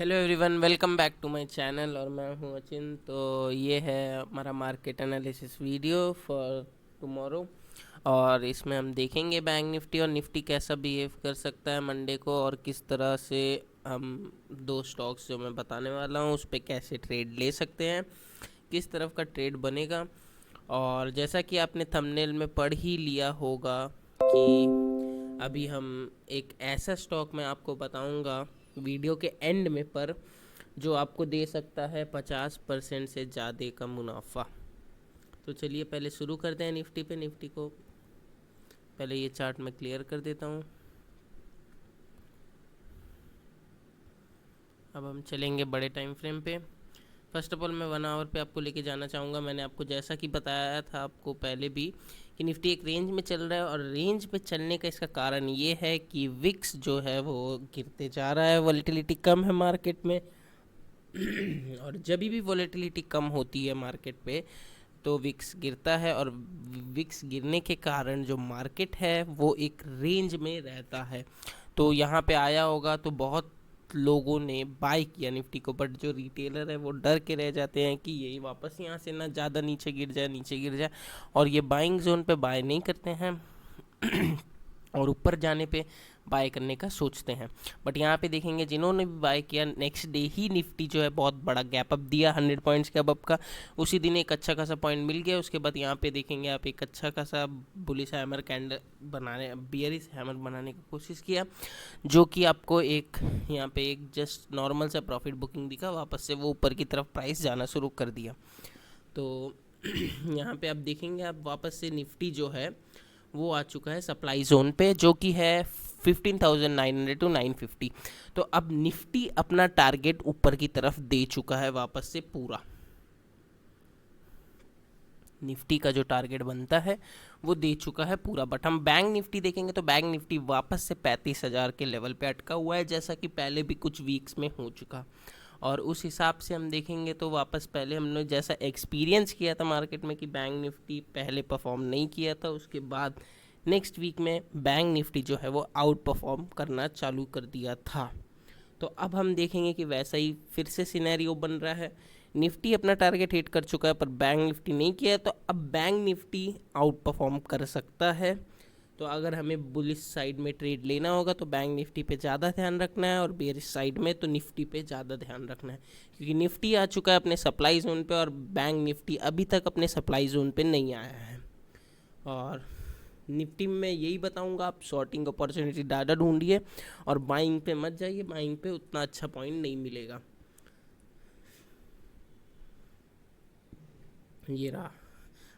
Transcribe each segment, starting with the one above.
Hello everyone, welcome back to my channel. और मैं हूं अचिन। तो ये है हमारा market analysis video for tomorrow. और इसमें हम देखेंगे बैंक निफ्टी और निफ्टी कैसा बिहेव कर सकता है मंडे को, और किस तरह से हम दो स्टॉक्स जो मैं बताने वाला हूं उस पर कैसे ट्रेड ले सकते हैं, किस तरफ का ट्रेड बनेगा। और जैसा कि आपने थंबनेल में पढ़ ही लिया होगा कि अभी हम एक ऐसा स्टॉक मैं आपको बताऊंगा वीडियो के एंड में, पर जो आपको दे सकता है 50% से ज़्यादा का मुनाफा। तो चलिए पहले शुरू करते हैं निफ्टी पे। निफ्टी को पहले ये चार्ट मैं क्लियर कर देता हूँ। अब हम चलेंगे बड़े टाइम फ्रेम पे। फर्स्ट ऑफ ऑल मैं 1 आवर पे आपको लेके जाना चाहूँगा। मैंने आपको जैसा कि बताया था आपको पहले भी कि निफ्टी एक रेंज में चल रहा है, और रेंज में चलने का इसका कारण ये है कि विक्स जो है वो गिरते जा रहा है, वॉलेटिलिटी कम है मार्केट में। और जब भी वॉलेटिलिटी कम होती है मार्केट पे तो विक्स गिरता है, और विक्स गिरने के कारण जो मार्केट है वो एक रेंज में रहता है। तो यहाँ पे आया होगा तो बहुत लोगों ने बाय किया निफ्टी को, बट जो रिटेलर है वो डर के रह जाते हैं कि यही वापस यहाँ से ना ज़्यादा नीचे गिर जाए, और ये बाइंग जोन पे बाय नहीं करते हैं। और ऊपर जाने पे बाय करने का सोचते हैं। बट यहाँ पे देखेंगे जिन्होंने भी बाय किया, नेक्स्ट डे ही निफ्टी जो है बहुत बड़ा गैप अप दिया 100 पॉइंट्स के अब का। उसी दिन एक अच्छा खासा पॉइंट मिल गया। उसके बाद यहाँ पे देखेंगे आप एक अच्छा खासा बुलिश हैमर कैंडल बनाने, बियरिश हैमर बनाने की कोशिश किया, जो कि आपको एक यहाँ पे एक जस्ट नॉर्मल सा प्रॉफिट बुकिंग दिखा। वापस से वो ऊपर की तरफ प्राइस जाना शुरू कर दिया। तो यहाँ पे आप देखेंगे आप वापस से निफ्टी जो है वो आ चुका है सप्लाई जोन पे, जो कि है 15,900 टू 950। तो अब निफ्टी अपना टारगेट ऊपर की तरफ दे चुका है वापस से पूरा। निफ्टी का जो टारगेट बनता है वो दे चुका है पूरा। बट हम बैंक निफ्टी देखेंगे तो बैंक निफ्टी वापस से 35,000 के लेवल पे अटका हुआ है, जैसा कि पहले भी कुछ वीक्स में हो चुका। और उस हिसाब से हम देखेंगे तो वापस पहले हमने जैसा एक्सपीरियंस किया था मार्केट में कि बैंक निफ्टी पहले परफॉर्म नहीं किया था, उसके बाद नेक्स्ट वीक में बैंक निफ्टी जो है वो आउट परफॉर्म करना चालू कर दिया था। तो अब हम देखेंगे कि वैसा ही फिर से सिनेरियो बन रहा है। निफ्टी अपना टारगेट हिट कर चुका है पर बैंक निफ्टी नहीं किया है, तो अब बैंक निफ्टी आउट परफॉर्म कर सकता है। तो अगर हमें बुलिश साइड में ट्रेड लेना होगा तो बैंक निफ्टी पे ज़्यादा ध्यान रखना है, और बेरिश साइड में तो निफ्टी पे ज़्यादा ध्यान रखना है, क्योंकि निफ्टी आ चुका है अपने सप्लाई जोन पे और बैंक निफ्टी अभी तक अपने सप्लाई जोन पे नहीं आया है। और निफ्टी में मैं यही बताऊंगा, आप शॉर्टिंग अपॉर्चुनिटी ज़्यादा ढूंढिए और बाइंग पे मत जाइए। बाइंग पे उतना अच्छा पॉइंट नहीं मिलेगा। ये रहा।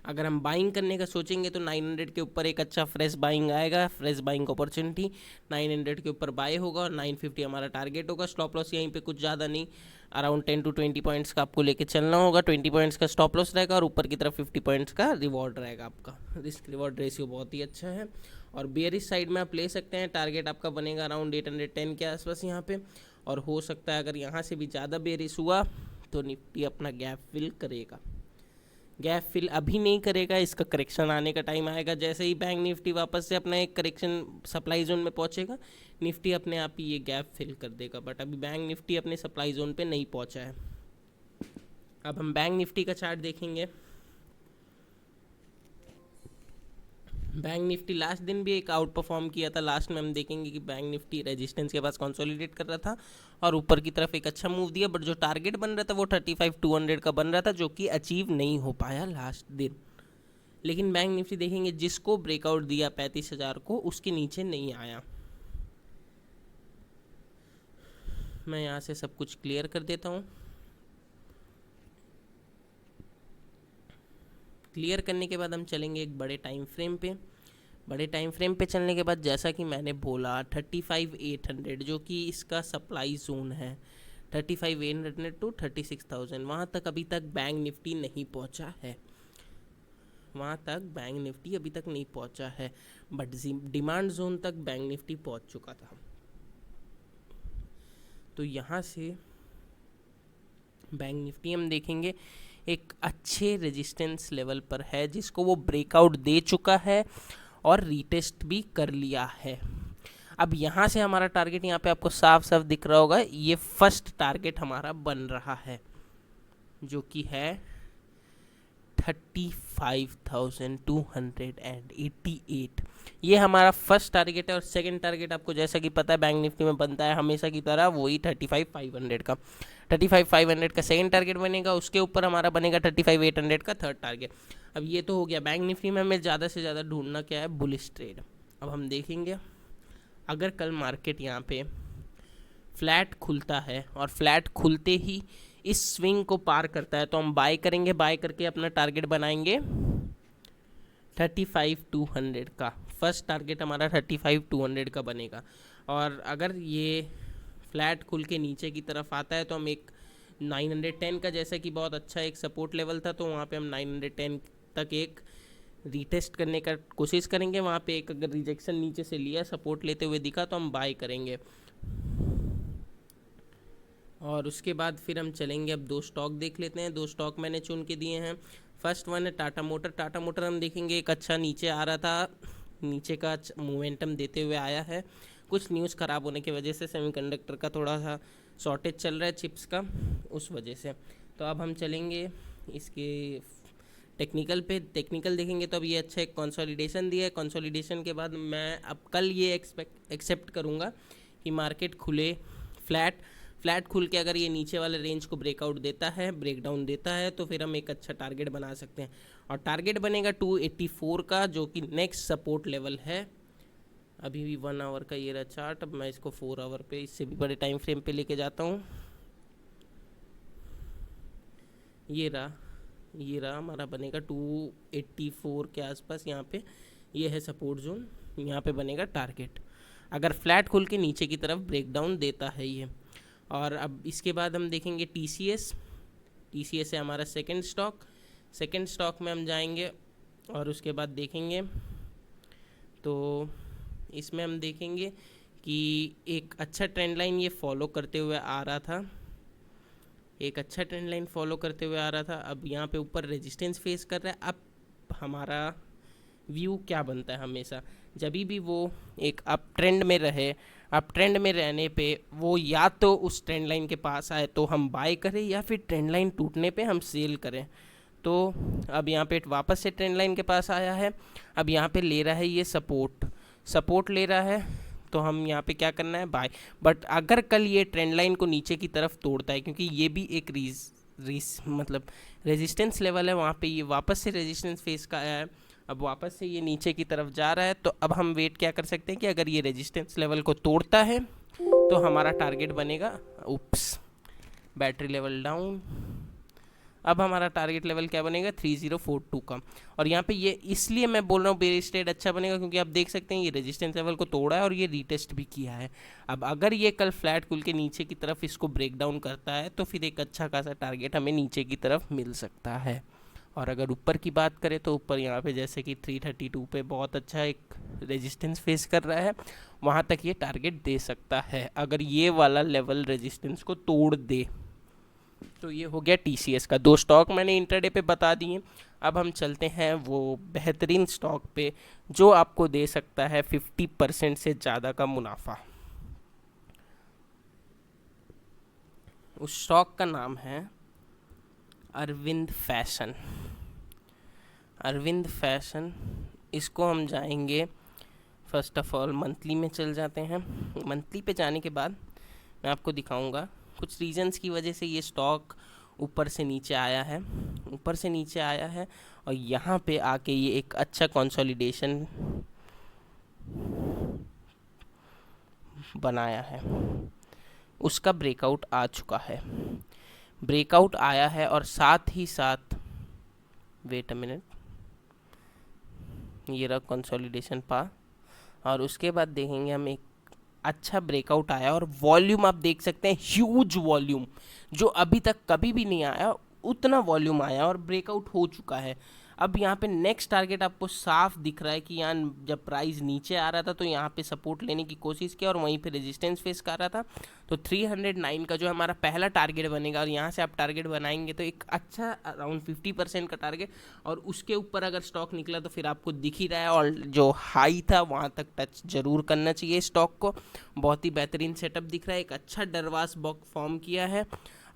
अगर हम बाइंग करने का सोचेंगे तो 900 के ऊपर एक अच्छा फ्रेश बाइंग आएगा, फ्रेश बाइंग अपॉर्चुनिटी 900 के ऊपर बाय होगा, और 950 हमारा टारगेट होगा। स्टॉप लॉस यहीं पे कुछ ज़्यादा नहीं, अराउंड 10 टू 20 पॉइंट्स का आपको लेके चलना होगा। 20 पॉइंट्स का स्टॉप लॉस रहेगा और ऊपर की तरफ 50 पॉइंट्स का रिवॉर्ड रहेगा। आपका रिस्क रिवॉर्ड रेशियो बहुत ही अच्छा है। और बेयरिश साइड में आप ले सकते हैं, टारगेट आपका बनेगा अराउंड 810 के आसपास यहाँ पे। और हो सकता है अगर यहाँ से भी ज़्यादा बेयरिश हुआ तो निफ्टी अपना गैप फिल करेगा। गैप फिल अभी नहीं करेगा, इसका करेक्शन आने का टाइम आएगा। जैसे ही बैंक निफ्टी वापस से अपना एक करेक्शन सप्लाई जोन में पहुंचेगा, निफ्टी अपने आप ही ये गैप फिल कर देगा। बट अभी बैंक निफ्टी अपने सप्लाई जोन पे नहीं पहुंचा है। अब हम बैंक निफ्टी का चार्ट देखेंगे। बैंक निफ्टी लास्ट दिन भी एक आउट परफॉर्म किया था। लास्ट में हम देखेंगे कि बैंक निफ्टी रेजिस्टेंस के पास कंसोलिडेट कर रहा था और ऊपर की तरफ एक अच्छा मूव दिया, बट जो टारगेट बन रहा था वो 35,200 का बन रहा था, जो कि अचीव नहीं हो पाया लास्ट दिन। लेकिन बैंक निफ्टी देखेंगे जिसको ब्रेकआउट दिया 35,000 को, उसके नीचे नहीं आया। मैं यहाँ से सब कुछ क्लियर कर देता हूँ। क्लियर करने के बाद हम चलेंगे एक बड़े टाइम फ्रेम पे। बड़े टाइम फ्रेम पे चलने के बाद जैसा कि मैंने बोला 35,800 जो कि इसका सप्लाई जोन है, 35,800 टू 36,000, वहाँ तक अभी तक बैंक निफ्टी नहीं पहुँचा है। वहाँ तक बैंक निफ्टी अभी तक नहीं पहुँचा है, बट डिमांड जोन तक बैंक निफ्टी पहुँच चुका था। तो यहाँ से बैंक निफ्टी हम देखेंगे एक अच्छे रेजिस्टेंस लेवल पर है, जिसको वो ब्रेकआउट दे चुका है और रीटेस्ट भी कर लिया है। अब यहाँ से हमारा टारगेट यहाँ पे आपको साफ साफ दिख रहा होगा, ये फर्स्ट टारगेट हमारा बन रहा है जो कि है 35,288। ये हमारा फर्स्ट टारगेट है। और सेकंड टारगेट आपको जैसा कि पता है बैंक निफ्टी में बनता है हमेशा की तरह वही 35,500 का। 35,500 का सेकंड टारगेट बनेगा, उसके ऊपर हमारा बनेगा 35,800 का थर्ड टारगेट। अब ये तो हो गया बैंक निफ्टी में। हमें ज़्यादा से ज़्यादा ढूंढना क्या है, बुलिश ट्रेड। अब हम देखेंगे अगर कल मार्केट यहाँ पे फ्लैट खुलता है और फ्लैट खुलते ही इस स्विंग को पार करता है तो हम बाय करेंगे। बाय करके अपना टारगेट बनाएंगे 35,200 का। फर्स्ट टारगेट हमारा 35,200 का बनेगा। और अगर ये फ्लैट खुल के नीचे की तरफ आता है तो हम एक 910 का, जैसा कि बहुत अच्छा एक सपोर्ट लेवल था, तो वहाँ पे हम 910 तक एक रीटेस्ट करने का कोशिश करेंगे। वहाँ पे एक अगर रिजेक्शन नीचे से लिया, सपोर्ट लेते हुए दिखा तो हम बाय करेंगे। और उसके बाद फिर हम चलेंगे, अब दो स्टॉक देख लेते हैं। दो स्टॉक मैंने चुन के दिए हैं। फर्स्ट वन है टाटा मोटर। टाटा मोटर हम देखेंगे एक अच्छा नीचे आ रहा था, नीचे का मोमेंटम देते हुए आया है। कुछ न्यूज़ ख़राब होने की वजह से सेमीकंडक्टर का थोड़ा सा शॉर्टेज चल रहा है, चिप्स का, उस वजह से। तो अब हम चलेंगे इसके टेक्निकल पे। टेक्निकल देखेंगे तो अब ये अच्छा एक कंसोलिडेशन दिया है। कंसोलिडेशन के बाद मैं अब कल ये एक्सेप्ट करूँगा कि मार्केट खुले फ्लैट खुल के अगर ये नीचे वाले रेंज को ब्रेकआउट देता है, ब्रेकडाउन देता है, तो फिर हम एक अच्छा टारगेट बना सकते हैं। और टारगेट बनेगा 284 का, जो कि नेक्स्ट सपोर्ट लेवल है। अभी भी 1 आवर का ये रहा चार्ट। अब मैं इसको 4 आवर पे, इससे भी बड़े टाइम फ्रेम पे लेके जाता हूँ। ये रहा हमारा बनेगा 284 के आसपास। यहाँ पे ये है सपोर्ट जोन, यहाँ पे बनेगा टारगेट अगर फ्लैट खुल के नीचे की तरफ ब्रेकडाउन देता है ये। और अब इसके बाद हम देखेंगे टीसीएस है हमारा सेकंड स्टॉक में हम जाएंगे और उसके बाद देखेंगे तो इसमें हम देखेंगे कि एक अच्छा ट्रेंड लाइन ये फॉलो करते हुए आ रहा था, अब यहाँ पे ऊपर रेजिस्टेंस फेस कर रहा है। अब हमारा व्यू क्या बनता है, हमेशा जब भी वो एक अप ट्रेंड में रहे, अप ट्रेंड में रहने पे वो या तो उस ट्रेंड लाइन के पास आए तो हम बाय करें, या फिर ट्रेंड लाइन टूटने पे हम सेल करें। तो अब यहाँ पे वापस से ट्रेंड लाइन के पास आया है। अब यहाँ पे ले रहा है ये सपोर्ट ले रहा है, तो हम यहाँ पे क्या करना है, बाय। बट अगर कल ये ट्रेंड लाइन को नीचे की तरफ तोड़ता है, क्योंकि ये भी एक मतलब रेजिस्टेंस लेवल है, वहाँ पे ये वापस से रेजिस्टेंस फेस का आया है, अब वापस से ये नीचे की तरफ जा रहा है, तो अब हम वेट क्या कर सकते हैं कि अगर ये रेजिस्टेंस लेवल को तोड़ता है तो हमारा टारगेट बनेगा, बैटरी लेवल डाउन, अब हमारा टारगेट लेवल क्या बनेगा 3042 का। और यहाँ पे ये इसलिए मैं बोल रहा हूँ बेयरिश ट्रेड अच्छा बनेगा, क्योंकि आप देख सकते हैं ये रेजिस्टेंस लेवल को तोड़ा है और ये रीटेस्ट भी किया है। अब अगर ये कल फ्लैट खुल के नीचे की तरफ इसको ब्रेक डाउन करता है तो फिर एक अच्छा खासा टारगेट हमें नीचे की तरफ मिल सकता है। और अगर ऊपर की बात करें तो ऊपर यहाँ पे जैसे कि 332 पे बहुत अच्छा एक रेजिस्टेंस फेस कर रहा है, वहाँ तक ये टारगेट दे सकता है अगर ये वाला लेवल रेजिस्टेंस को तोड़ दे। तो ये हो गया टीसीएस का। दो स्टॉक मैंने इंटरडे पे बता दिए। अब हम चलते हैं वो बेहतरीन स्टॉक पे जो आपको दे सकता है 50% से ज़्यादा का मुनाफा। उस स्टॉक का नाम है अरविंद फैशन। इसको हम जाएंगे, फर्स्ट ऑफ ऑल मंथली में चल जाते हैं। मंथली पे जाने के बाद मैं आपको दिखाऊंगा कुछ रीजंस की वजह से ये स्टॉक ऊपर से नीचे आया है और यहाँ पे आके ये एक अच्छा कंसोलिडेशन बनाया है, उसका ब्रेकआउट आ चुका है, ब्रेकआउट आया है और साथ ही साथ वेट अ मिनट, ये रहा कंसोलिडेशन पा। और उसके बाद देखेंगे हम एक अच्छा ब्रेकआउट आया और वॉल्यूम आप देख सकते हैं, ह्यूज वॉल्यूम जो अभी तक कभी भी नहीं आया, उतना वॉल्यूम आया और ब्रेकआउट हो चुका है। अब यहाँ पे नेक्स्ट टारगेट आपको साफ दिख रहा है कि यहाँ जब प्राइस नीचे आ रहा था तो यहाँ पे सपोर्ट लेने की कोशिश किया और वहीं पे रेजिस्टेंस फेस कर रहा था। तो 309 का जो हमारा पहला टारगेट बनेगा और यहाँ से आप टारगेट बनाएंगे तो एक अच्छा अराउंड 50% का टारगेट, और उसके ऊपर अगर स्टॉक निकला तो फिर आपको दिख ही रहा है, और जो हाई था वहाँ तक टच जरूर करना चाहिए स्टॉक को। बहुत ही बेहतरीन सेटअप दिख रहा है, एक अच्छा डरवास बॉक्स फॉर्म किया है।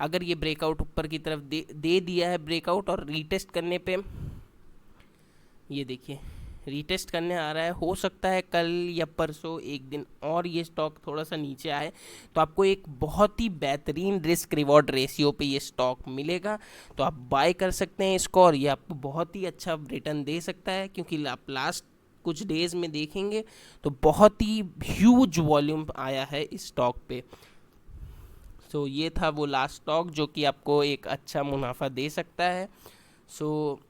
अगर ये ब्रेकआउट ऊपर की तरफ दे दिया है ब्रेकआउट, और रीटेस्ट करने पे ये देखिए रीटेस्ट करने आ रहा है, हो सकता है कल या परसों एक दिन और ये स्टॉक थोड़ा सा नीचे आए तो आपको एक बहुत ही बेहतरीन रिस्क रिवॉर्ड रेशियो पे ये स्टॉक मिलेगा। तो आप बाय कर सकते हैं इसको, और ये आपको बहुत ही अच्छा रिटर्न दे सकता है, क्योंकि आप लास्ट कुछ डेज में देखेंगे तो बहुत ही ह्यूज वॉल्यूम आया है इस स्टॉक पे। सो ये था वो लास्ट स्टॉक जो कि आपको एक अच्छा मुनाफा दे सकता है। सो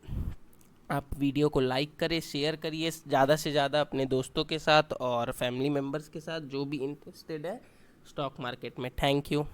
आप वीडियो को लाइक करें, शेयर करिए ज़्यादा से ज़्यादा अपने दोस्तों के साथ और फैमिली मेम्बर्स के साथ जो भी इंटरेस्टेड है स्टॉक मार्केट में। Thank you.